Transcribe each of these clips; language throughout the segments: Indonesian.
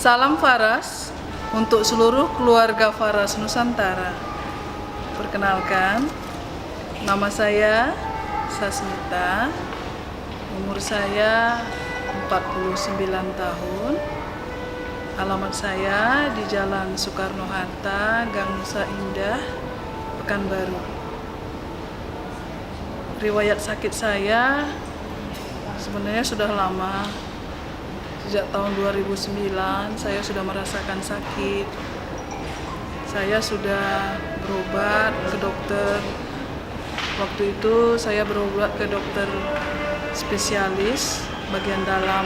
Salam Faras untuk seluruh keluarga Faras Nusantara. Perkenalkan, nama saya Sasmita, umur saya 49 tahun, alamat saya di Jalan Soekarno-Hatta, Gang Nusa Indah, Pekanbaru. Riwayat sakit saya sebenarnya sudah lama. Sejak tahun 2009 saya sudah merasakan sakit. Saya sudah berobat ke dokter. Waktu itu saya berobat ke dokter spesialis bagian dalam.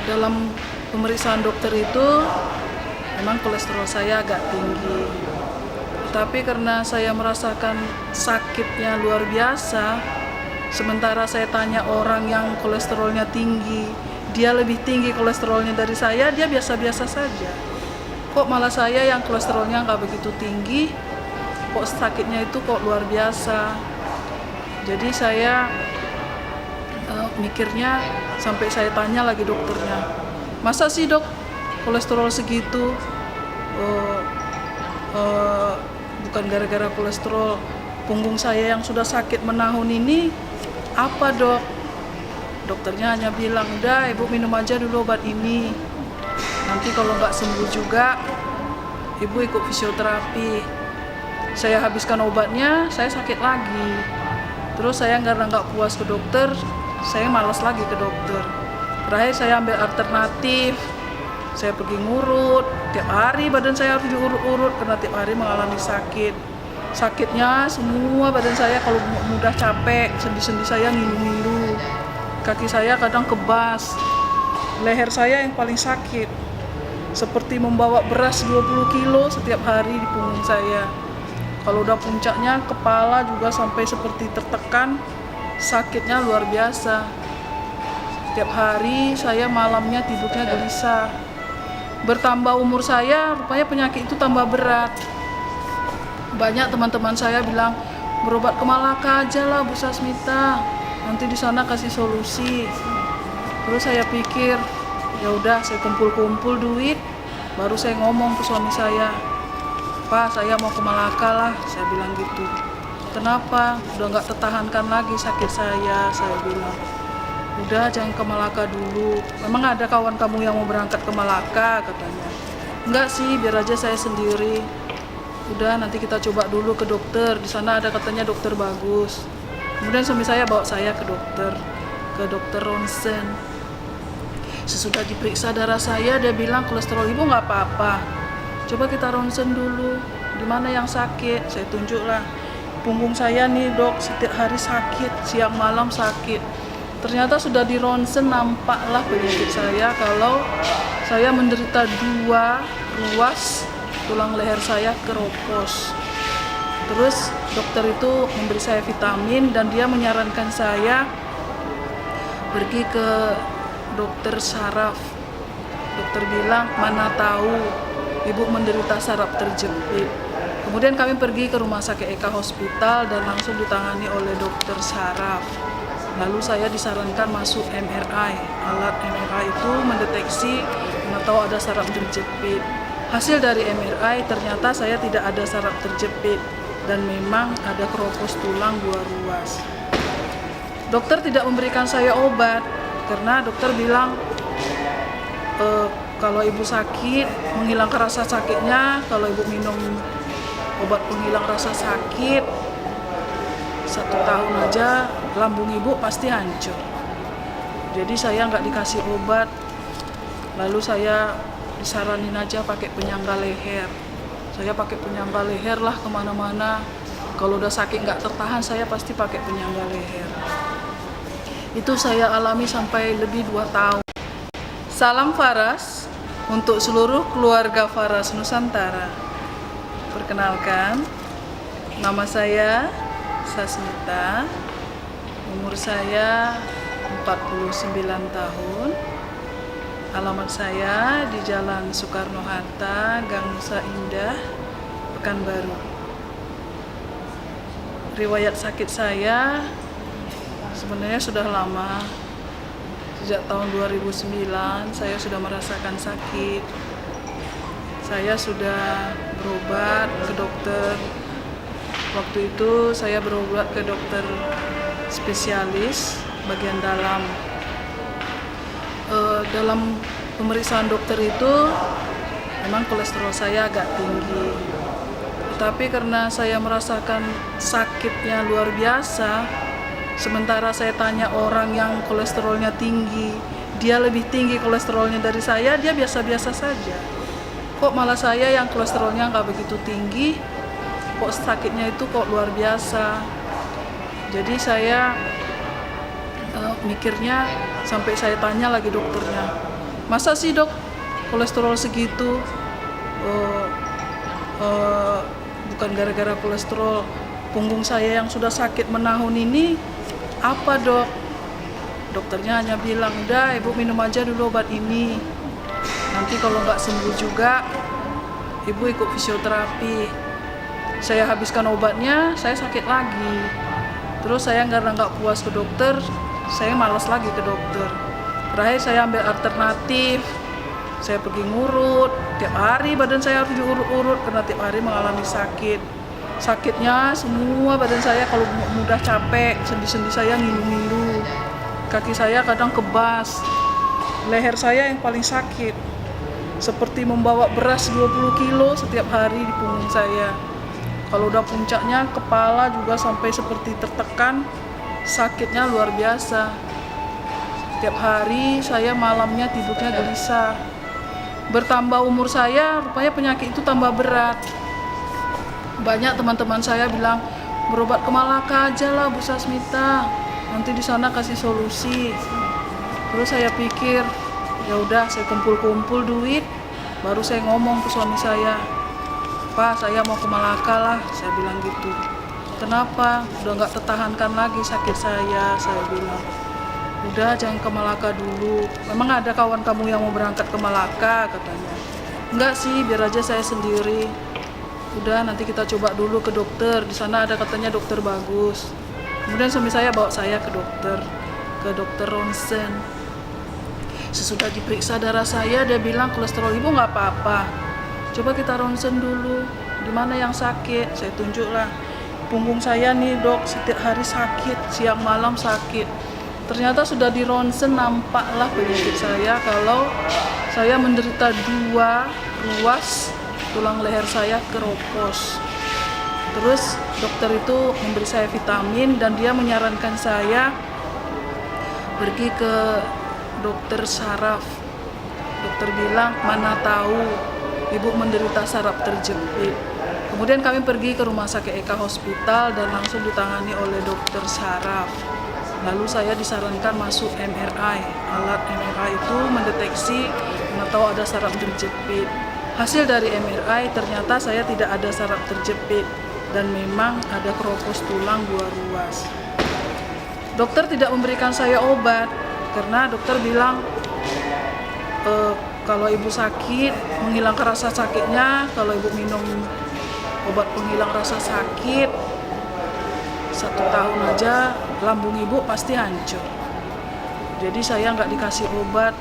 Dalam pemeriksaan dokter itu memang kolesterol saya agak tinggi. Tapi karena saya merasakan sakitnya luar biasa, sementara saya tanya orang yang kolesterolnya tinggi, dia lebih tinggi kolesterolnya dari saya, dia biasa-biasa saja. Kok malah saya yang kolesterolnya nggak begitu tinggi, kok sakitnya itu kok luar biasa. Jadi saya mikirnya sampai saya tanya lagi dokternya, masa sih dok kolesterol segitu? Bukan gara-gara kolesterol, punggung saya yang sudah sakit menahun ini apa dok? Dokternya hanya bilang, udah ibu minum aja dulu obat ini, nanti kalau nggak sembuh juga ibu ikut fisioterapi. Saya habiskan obatnya, saya sakit lagi. Terus saya karena nggak puas ke dokter, saya malas lagi ke dokter. Terakhir saya ambil alternatif, saya pergi ngurut. Tiap hari badan saya harus diurut-urut karena tiap hari mengalami sakit. Sakitnya semua badan saya, kalau mudah capek, sendi-sendi saya ngilu-ngilu. Kaki saya kadang kebas. Leher saya yang paling sakit. Seperti membawa beras 20 kilo setiap hari di punggung saya. Kalau udah puncaknya, kepala juga sampai seperti tertekan. Sakitnya luar biasa. Setiap hari saya malamnya tidurnya gelisah. Bertambah umur saya, rupanya penyakit itu tambah berat. Banyak teman-teman saya bilang, berobat ke Malaka aja lah Bu Sasmita, nanti di sana kasih solusi. Terus saya pikir, ya udah saya kumpul-kumpul duit, baru saya ngomong ke suami saya, Pak saya mau ke Malaka lah, saya bilang gitu. Kenapa? Udah nggak tertahankan lagi sakit saya bilang. Udah jangan ke Malaka dulu. Memang ada kawan kamu yang mau berangkat ke Malaka katanya. Enggak sih, biar aja saya sendiri. Udah nanti kita coba dulu ke dokter. Di sana ada katanya dokter bagus. Kemudian suami saya bawa saya ke dokter ronsen. Sesudah diperiksa darah saya, dia bilang kolesterol ibu nggak apa-apa. Coba kita ronsen dulu. Di mana yang sakit? Saya tunjuklah. Punggung saya nih dok, setiap hari sakit, siang malam sakit. Ternyata sudah di ronsen nampaklah penyakit saya kalau saya menderita 2 ruas tulang leher saya keropos. Terus dokter itu memberi saya vitamin dan dia menyarankan saya pergi ke dokter saraf. Dokter bilang, mana tahu ibu menderita saraf terjepit. Kemudian kami pergi ke rumah sakit Eka Hospital dan langsung ditangani oleh dokter saraf. Lalu saya disarankan masuk MRI. Alat MRI itu mendeteksi mana tahu ada saraf terjepit. Hasil dari MRI ternyata saya tidak ada saraf terjepit dan memang ada keropos tulang 2 ruas. Dokter tidak memberikan saya obat karena dokter bilang kalau ibu sakit, menghilangkan rasa sakitnya, kalau ibu minum obat penghilang rasa sakit 1 tahun aja lambung ibu pasti hancur. Jadi saya nggak dikasih obat, lalu saya disaranin aja pakai penyangga leher. Saya pakai penyangga leher lah kemana-mana. Kalau udah sakit nggak tertahan, saya pasti pakai penyangga leher. Itu saya alami sampai lebih 2 tahun. Salam Faras untuk seluruh keluarga Faras Nusantara. Perkenalkan, nama saya Sasmita, umur saya 49 tahun, alamat saya di Jalan Soekarno-Hatta, Gang Nusa Indah, Pekanbaru. Riwayat sakit saya sebenarnya sudah lama. Sejak tahun 2009 saya sudah merasakan sakit. Saya sudah berobat ke dokter. Waktu itu saya berobat ke dokter spesialis bagian dalam. Dalam pemeriksaan dokter itu memang kolesterol saya agak tinggi. Tetapi karena saya merasakan sakitnya luar biasa, sementara saya tanya orang yang kolesterolnya tinggi, dia lebih tinggi kolesterolnya dari saya, dia biasa-biasa saja. Kok malah saya yang kolesterolnya nggak begitu tinggi, kok sakitnya itu kok luar biasa. Jadi saya mikirnya sampai saya tanya lagi dokternya, masa sih dok kolesterol segitu? Bukan gara-gara kolesterol, punggung saya yang sudah sakit menahun ini apa dok? Dokternya hanya bilang, udah ibu minum aja dulu obat ini, nanti kalau nggak sembuh juga ibu ikut fisioterapi. Saya habiskan obatnya, saya sakit lagi. Terus saya karena nggak puas ke dokter, saya malas lagi ke dokter. Terakhir saya ambil alternatif, saya pergi ngurut. Tiap hari badan saya harus diurut-urut karena tiap hari mengalami sakit. Sakitnya semua badan saya, kalau mudah capek, sendi-sendi saya ngilu-ngilu. Kaki saya kadang kebas. Leher saya yang paling sakit. Seperti membawa beras 20 kilo setiap hari di punggung saya. Kalau udah puncaknya, kepala juga sampai seperti tertekan, sakitnya luar biasa. Setiap hari saya malamnya tidurnya gelisah. Bertambah umur saya, rupanya penyakit itu tambah berat. Banyak teman-teman saya bilang, berobat ke Malaka aja lah Bu Sasmita, nanti di sana kasih solusi. Terus saya pikir, ya udah saya kumpul-kumpul duit, baru saya ngomong ke suami saya, Pak, saya mau ke Malaka lah, saya bilang gitu. Kenapa? Udah nggak tertahankan lagi sakit saya bilang. Udah jangan ke Malaka dulu. Memang ada kawan kamu yang mau berangkat ke Malaka katanya. Enggak sih, biar aja saya sendiri. Udah nanti kita coba dulu ke dokter. Di sana ada katanya dokter bagus. Kemudian suami saya bawa saya ke dokter ronsen. Sesudah diperiksa darah saya, dia bilang kolesterol ibu nggak apa-apa. Coba kita ronsen dulu, di mana yang sakit? Saya tunjuklah, punggung saya nih dok, setiap hari sakit, siang malam sakit. Ternyata sudah di ronsen, nampaklah penyakit saya kalau saya menderita 2 ruas tulang leher saya keropos. Terus dokter itu memberi saya vitamin dan dia menyarankan saya pergi ke dokter saraf. Dokter bilang, mana tahu ibu menderita saraf terjepit. Kemudian kami pergi ke rumah sakit Eka Hospital dan langsung ditangani oleh dokter saraf. Lalu saya disarankan masuk MRI. Alat MRI itu mendeteksi mana tahu ada saraf terjepit. Hasil dari MRI ternyata saya tidak ada saraf terjepit dan memang ada keropos tulang 2 ruas. Dokter tidak memberikan saya obat karena dokter bilang kalau ibu sakit, menghilangkan rasa sakitnya, kalau ibu minum obat penghilang rasa sakit 1 tahun aja lambung ibu pasti hancur. Jadi saya nggak dikasih obat,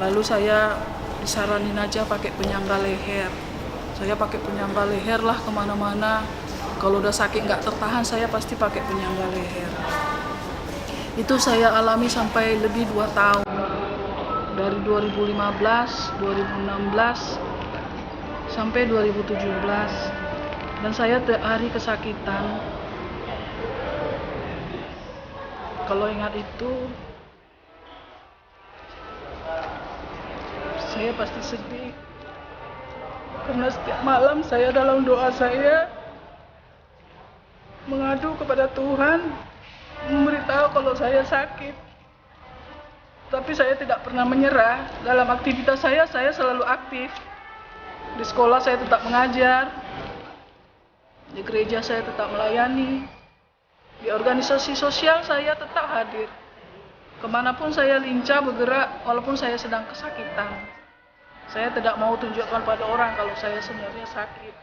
lalu saya disaranin aja pakai penyangga leher. Saya pakai penyangga leher lah kemana-mana. Kalau udah sakit nggak tertahan, saya pasti pakai penyangga leher. Itu saya alami sampai lebih 2 tahun. Dari 2015, 2016, sampai 2017. Dan saya tiap hari kesakitan. Kalau ingat itu, saya pasti sedih. Karena setiap malam saya dalam doa saya mengadu kepada Tuhan, memberitahu kalau saya sakit. Tapi saya tidak pernah menyerah. Dalam aktivitas saya selalu aktif. Di sekolah saya tetap mengajar. Di gereja saya tetap melayani. Di organisasi sosial saya tetap hadir. Kemanapun saya lincah bergerak, walaupun saya sedang kesakitan. Saya tidak mau tunjukkan pada orang kalau saya sebenarnya sakit.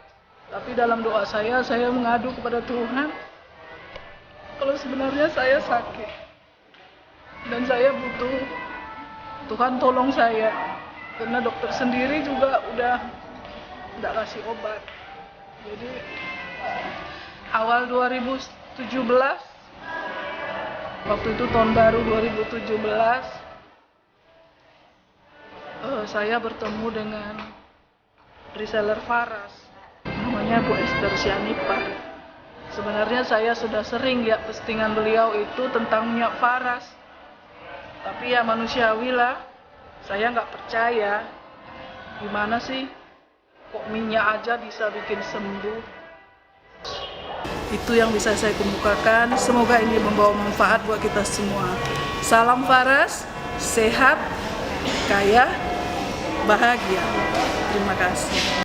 Tapi dalam doa saya mengadu kepada Tuhan kalau sebenarnya saya sakit. dan saya butuh Tuhan tolong saya, karena dokter sendiri juga udah nggak kasih obat. Jadi awal 2017, waktu itu tahun baru 2017, saya bertemu dengan reseller Faras, namanya Bu Esther Sianipar. Sebenarnya saya sudah sering lihat postingan beliau itu tentang minyak Faras, tapi ya manusiawi lah, saya nggak percaya. Gimana sih kok minyak aja bisa bikin sembuh? Itu yang bisa saya kemukakan. Semoga ini membawa manfaat buat kita semua. Salam Faras, sehat, kaya, bahagia. Terima kasih.